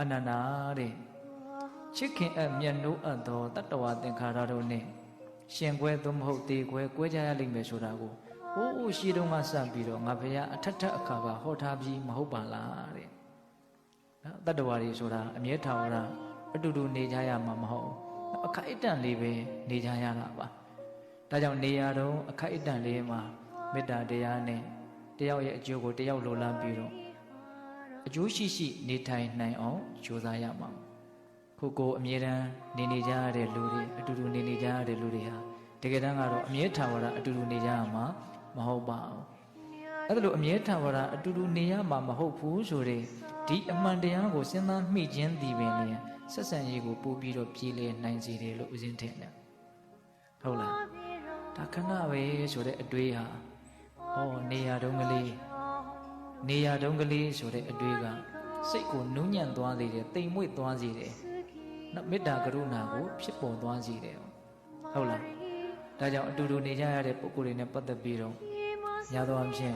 အနန္နာတဲ့ချစ်ခင်အမျက်နှိုးအပ်သောတတ္တဝသင်္ခါရတို့နဲ့ရှင်ကွဲသို့မဟုတ်တေကွဲကွဲကြရလိမ့်မယ်ဆိုတာကိုဟိုးရှိတုန်းကစပြီးတော့ငါဘုရားအထက်ထက်အခါကဟောထားပြီးမဟုတ်ပါလားတဲ့နော်တတ္တဝါတွေဆိုတာအမြဲထာဝရအတူတူနေကြရမှာမဟုတ်ဘူးအခိုက်အတန့်လေးပဲနေကြရတာပါဒါကြောင့်နေရာတော့အခိုက်အတန့်လေးမှာမေတ္တာတရားနဲ့တယောက်ရဲ့အကျိုးကိုတယောက်လိုလားပြီးတော့အကျိုးရှိရှိနေထိုင်နိုင်အောင်ကြိုးစားရမှာကိုအမြဲတမ်းနေကြရတဲ့လူတွေအတူတူနေကြရတဲ့လူတွေဟာတကယ်တမ်းကတော့အမြဲထာဝရအတူတူနေကြရမှာမဟုတ်ပါဘူးအဲ့ဒါလို့အမြဲထာဝရအတူတူနေရမှာမဟုတ်ဘူးဆိုတဲ့ဒီအမှန်တရားကိုစဉ်းစားမိခြင်းဒီပင်လျင်ဆက်ဆံရေးကိုပို့ပြီးတော့ပြည်လေနိုင်စေတယ်လို့ဦးဇင်းထင်တယ်ဟုတ်လားဒါခဏပဲဆိုတဲ့အတွေးဟာနေရာတုံးကလေးဆိုတဲ့အတွေးကစိတ်ကိုနူးညံ့သွားစေတယ်တိမ်မွေ့သွားစေတယ်နော်မေတ္တာကရုဏာကိုဖြစ်ပေါ်သွားစေတယ်ဟုတ်လားဒါကြောင့်အတူတူနေကြရတဲ့ပုဂ္ဂိုလ်တွေနဲ့ပတ်သက်ပြီးတော့ညာတော်အဖြစ်